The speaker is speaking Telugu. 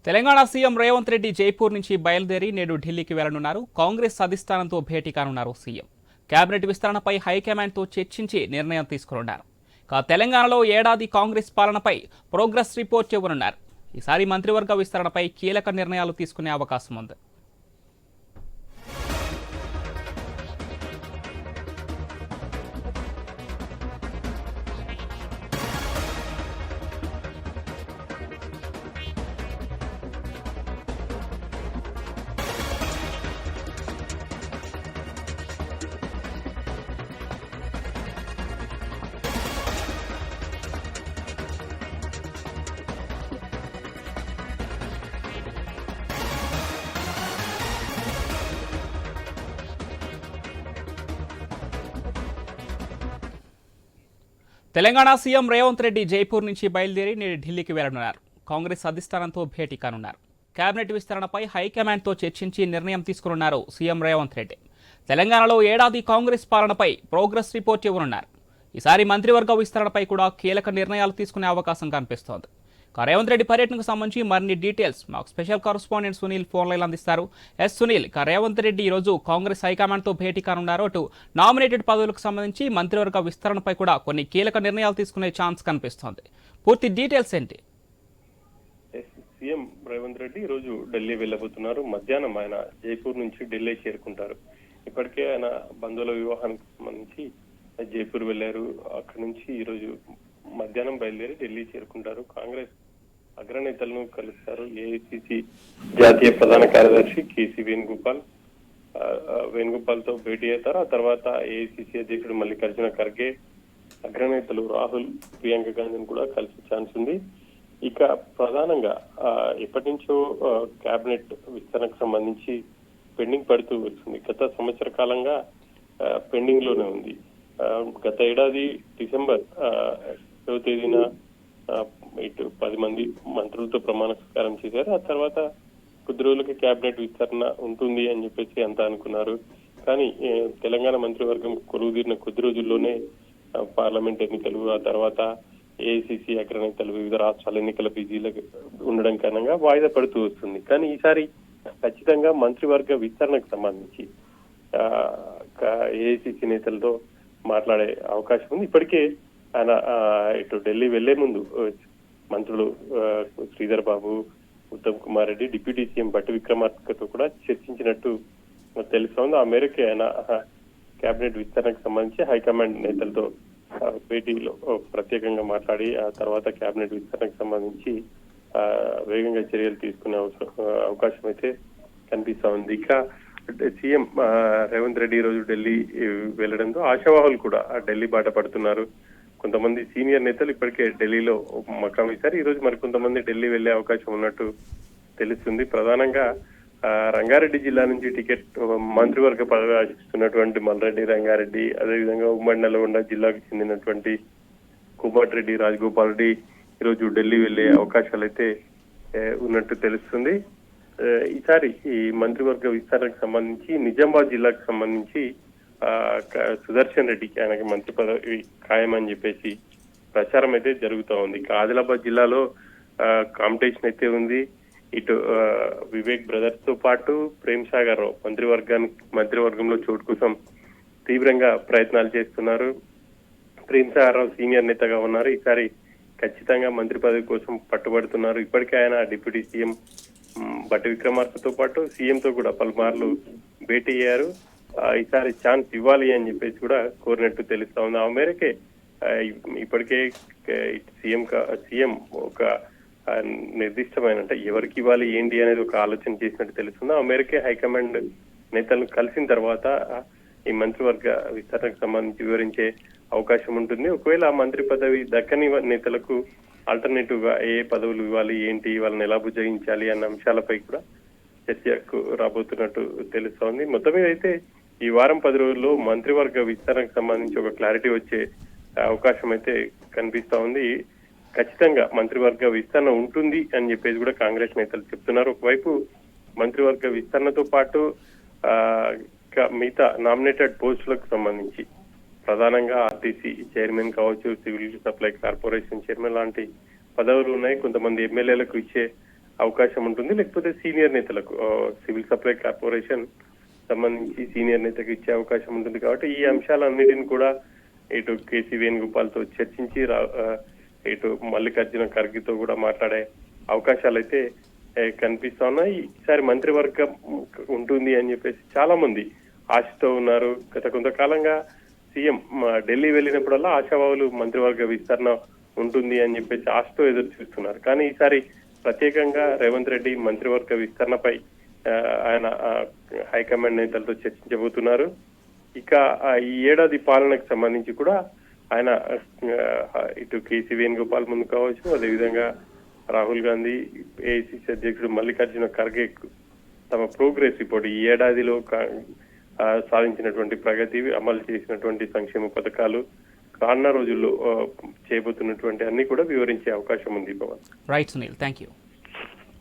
తెలంగాణ సీఎం రేవంత్ రెడ్డి జైపూర్ నుంచి బయలుదేరి నేడు ఢిల్లీకి వెళ్లనున్నారు. కాంగ్రెస్ అధిష్టానంతో భేటీ కానున్నారు సీఎం. కేబినెట్ విస్తరణపై హైకమాండ్తో చర్చించి నిర్ణయం తీసుకున్నారు. తెలంగాణలో ఏడాది కాంగ్రెస్ పాలనపై ప్రోగ్రెస్ రిపోర్ట్ ఇవ్వనున్నారు. ఈసారి మంత్రివర్గ విస్తరణపై కీలక నిర్ణయాలు తీసుకునే అవకాశం ఉంది. తెలంగాణ సీఎం రేవంత్ రెడ్డి జైపూర్ నుంచి బయలుదేరి నేడు ఢిల్లీకి వెళ్లనున్నారు. కాంగ్రెస్ అధిష్టానంతో భేటీ కానున్నారు. కేబినెట్ విస్తరణపై హైకమాండ్తో చర్చించి నిర్ణయం తీసుకున్నారు సీఎం రేవంత్ రెడ్డి. తెలంగాణలో ఏడాది కాంగ్రెస్ పాలనపై ప్రోగ్రెస్ రిపోర్ట్ ఇవ్వనున్నారు. ఈసారి మంత్రివర్గ విస్తరణపై కూడా కీలక నిర్ణయాలు తీసుకునే అవకాశం కనిపిస్తోంది. రేవంత్ రెడ్డి పర్యటనకు సంబంధించి మరిన్ని డీటెయిల్స్ మాకు special correspondent Sunil phone line అందిస్తారు. సునీల్, రేవంత్ రెడ్డి ఈరోజు కాంగ్రెస్ హైకమాండ్తో భేటీ కానున్నారు. అటు నామినేటెడ్ పదవులకు సంబంధించి మంత్రివర్గ విస్తరణపై కూడా కొన్ని కీలక నిర్ణయాలు తీసుకునే ఛాన్స్ కనిపిస్తోంది. పూర్తి డీటెయిల్స్ ఏంటి? సీఎం రేవంత్ రెడ్డి ఈరోజు ఢిల్లీ వెళ్ళబోతున్నారు. మధ్యాహ్నం ఆయన జైపూర్ నుంచి ఢిల్లీ చేరుకుంటారు. ఇప్పటికే ఆయన బంధువుల వివాహానికి సంబంధించి జైపూర్ వెళ్లారు. అక్కడి నుంచి ఈరోజు మధ్యాహ్నం బయలుదేరి ఢిల్లీ చేరుకుంటారు. కాంగ్రెస్ అగ్రనేతలను కలుస్తారు. ఏఐసిసి జాతీయ ప్రధాన కార్యదర్శి కేసీ వేణుగోపాల్ తో భేటీ అవుతారు. ఆ తర్వాత ఏఐసిసి అధ్యక్షుడు మల్లికార్జున ఖర్గే, అగ్రనేతలు రాహుల్, ప్రియాంక గాంధీని కూడా కలిసే ఛాన్స్ ఉంది. ఇక ప్రధానంగా ఎప్పటి నుంచో కేబినెట్ విస్తరణకు సంబంధించి పెండింగ్ పడుతూ వస్తుంది. గత సంవత్సర కాలంగా పెండింగ్ లోనే ఉంది. గత ఏడాది డిసెంబర్ 7వ తేదీన ఇటు 10 మంది మంత్రులతో ప్రమాణ స్వీకారం చేశారు. ఆ తర్వాత కొద్ది రోజులకి కేబినెట్ విస్తరణ ఉంటుంది అని చెప్పేసి అంతా అనుకున్నారు. కానీ తెలంగాణ మంత్రివర్గం కొలువుదీరిన కొద్ది రోజుల్లోనే పార్లమెంట్ ఎన్నికలు, ఆ తర్వాత ఏఐసిసి అగ్రనేతలు వివిధ రాష్ట్రాల ఎన్నికల బిజీలకు ఉండడం కారణంగా వాయిదా పడుతూ వస్తుంది. కానీ ఈసారి ఖచ్చితంగా మంత్రివర్గ విస్తరణకు సంబంధించి ఏఐసిసి నేతలతో మాట్లాడే అవకాశం ఉంది. ఇప్పటికే ఆయన ఇటు ఢిల్లీ వెళ్లే ముందు మంత్రులు శ్రీధర్ బాబు, ఉత్తమ్ కుమార్ రెడ్డి, డిప్యూటీ సీఎం భట్టి విక్రమార్కతో కూడా చర్చించినట్టు తెలుస్తోంది. ఆ మేరకు ఆయన కేబినెట్ విస్తరణకు సంబంధించి హైకమాండ్ నేతలతో భేటీలో ప్రత్యేకంగా మాట్లాడి ఆ తర్వాత కేబినెట్ విస్తరణకు సంబంధించి వేగంగా చర్యలు తీసుకునే అవకాశం అయితే కనిపిస్తా ఉంది. ఇక సీఎం రేవంత్ రెడ్డి ఈ రోజు ఢిల్లీ వెళ్లడంతో ఆశావాహులు కూడా ఢిల్లీ బాట పడుతున్నారు. కొంతమంది సీనియర్ నేతలు ఇప్పటికే ఢిల్లీలో మకాం వేశారు. ఈ రోజు మరికొంతమంది ఢిల్లీ వెళ్లే అవకాశం ఉన్నట్టు తెలుస్తుంది. ప్రధానంగా రంగారెడ్డి జిల్లా నుంచి టికెట్ మంత్రివర్గ పదవి ఆశిస్తున్నటువంటి మల్రెడ్డి రంగారెడ్డి, అదేవిధంగా ఉమ్మడి నల్గొండ జిల్లాకు చెందినటువంటి కోమటిరెడ్డి రాజగోపాల్ రెడ్డి ఈరోజు ఢిల్లీ వెళ్లే అవకాశాలు అయితే ఉన్నట్టు తెలుస్తుంది. ఈసారి ఈ మంత్రివర్గ విస్తరణకు సంబంధించి నిజామాబాద్ జిల్లాకు సంబంధించి సుదర్శన్ రెడ్డికి ఆయనకి మంత్రి పదవి ఖాయమని చెప్పేసి ప్రచారం అయితే జరుగుతూ ఉంది. ఇక ఆదిలాబాద్ జిల్లాలో కాంపిటీషన్ అయితే ఉంది. ఇటు వివేక్ బ్రదర్స్ తో పాటు ప్రేమ్ సాగర్ రావు మంత్రివర్గంలో చోటు కోసం తీవ్రంగా ప్రయత్నాలు చేస్తున్నారు. ప్రేమ్ సాగర్ రావు సీనియర్ నేతగా ఉన్నారు. ఈసారి ఖచ్చితంగా మంత్రి పదవి కోసం పట్టుబడుతున్నారు. ఇప్పటికే ఆయన డిప్యూటీ సీఎం భట్టి విక్రమార్కతో పాటు సీఎంతో కూడా పలుమార్లు భేటీ అయ్యారు. ఈసారి ఛాన్స్ ఇవ్వాలి అని చెప్పేసి కూడా కోరినట్టు తెలుస్తా ఉంది. ఆ మేరకే ఇప్పటికే సీఎం ఒక నిర్దిష్టమైన అంటే ఎవరికి ఇవ్వాలి ఏంటి అనేది ఒక ఆలోచన చేసినట్టు తెలుస్తుంది. ఆ మేరకే హైకమాండ్ నేతలను కలిసిన తర్వాత ఈ మంత్రివర్గ విస్తరణకు సంబంధించి వివరించే అవకాశం ఉంటుంది. ఒకవేళ ఆ మంత్రి పదవి దక్కని నేతలకు ఆల్టర్నేటివ్ గా ఏ పదవులు ఇవ్వాలి, ఏంటి, వాళ్ళని ఎలా బుజ్జగించాలి అన్న అంశాలపై కూడా చర్చకు రాబోతున్నట్టు తెలుస్తోంది. మొత్తం మీద అయితే ఈ వారం 10 రోజుల్లో మంత్రివర్గ విస్తరణకు సంబంధించి ఒక క్లారిటీ వచ్చే అవకాశం అయితే కనిపిస్తా ఉంది. ఖచ్చితంగా మంత్రివర్గ విస్తరణ ఉంటుంది అని చెప్పేసి కూడా కాంగ్రెస్ నేతలు చెప్తున్నారు. ఒకవైపు మంత్రివర్గ విస్తరణతో పాటు మిగతా నామినేటెడ్ పోస్టులకు సంబంధించి ప్రధానంగా ఆర్టీసీ చైర్మన్ కావచ్చు, సివిల్ సప్లై కార్పొరేషన్ చైర్మన్ లాంటి పదవులు ఉన్నాయి. కొంతమంది ఎమ్మెల్యేలకు ఇచ్చే అవకాశం ఉంటుంది, లేకపోతే సీనియర్ నేతలకు సివిల్ సప్లై కార్పొరేషన్ సంబంధించి సీనియర్ నేతకు ఇచ్చే అవకాశం ఉంటుంది. కాబట్టి ఈ అంశాలన్నిటిని కూడా ఇటు కేసీ వేణుగోపాల్ తో చర్చించి ఇటు మల్లికార్జున ఖర్గేతో కూడా మాట్లాడే అవకాశాలు అయితే కనిపిస్తా ఉన్నాయి. ఈసారి మంత్రివర్గం ఉంటుంది అని చెప్పేసి చాలా మంది ఆశతో ఉన్నారు. గత కొంతకాలంగా సీఎం ఢిల్లీ వెళ్ళినప్పుడల్లా ఆశావాహులు మంత్రివర్గ విస్తరణ ఉంటుంది అని చెప్పేసి ఆశతో ఎదురు చూస్తున్నారు. కానీ ఈసారి ప్రత్యేకంగా రేవంత్ రెడ్డి మంత్రివర్గ విస్తరణపై ఆయన హైకమాండ్ నేతలతో చర్చించబోతున్నారు. ఇక ఈ ఏడాది పాలనకు సంబంధించి కూడా ఆయన ఇటు కేసీ వేణుగోపాల్ ముందు కావచ్చు, అదేవిధంగా రాహుల్ గాంధీ, ఏఐసిసి అధ్యక్షుడు మల్లికార్జున ఖర్గే తమ ప్రోగ్రెస్ రిపోర్ట్ ఈ ఏడాదిలో సాధించినటువంటి ప్రగతి, అమలు చేసినటువంటి సంక్షేమ పథకాలు, రానున్న రోజుల్లో చేయబోతున్నటువంటి అన్ని కూడా వివరించే అవకాశం ఉంది. Pavan. Right Sunil, thank you.